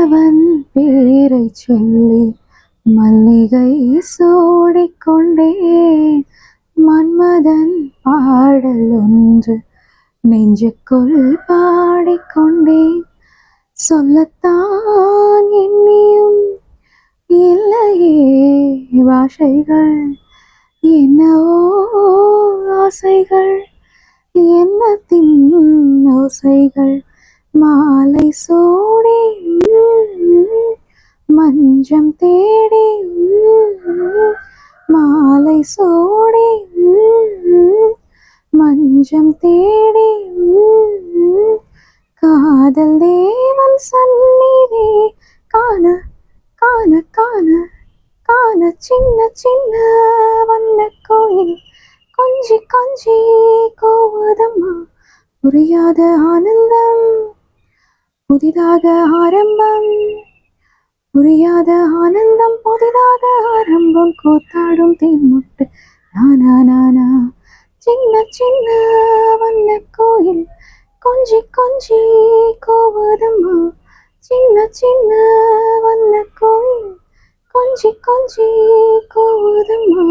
மன்னவன் பேரை சொல்லி மல்லிகை சூடிக்கொண்டேன். மன்மதன் பாடல் ஒன்று நெஞ்சுக்குள் பாடிக்கொண்டேன். சொல்லத்தான் எண்ணியும் இல்லையே பாஷைகள், என்னவோ ஆசைகள், எண்ணத்தின் ஓசைகள். மாலை சூடி மஞ்சம் தேடி, மாலை சூடி மஞ்சம் தேடி, காதல் தேவன் சந்நிதி காண காண காண காண. சின்ன சின்ன வண்ண கோயில் கொஞ்சி கொஞ்சி கோவதம்மா. புரியாத ஆனந்தம் புதிதாக ஆரம்பம், புரியாத ஆனந்தம் புதிதாக ஆரம்பம். கூத்தாடும் தேன்முட்டு நானா நானா. சின்ன சின்ன வண்ண கோயில் கொஞ்சி கொஞ்சி கோவதம்மா. சின்ன சின்ன வண்ண கோயில் கொஞ்சி கொஞ்சி கோவதம்மா.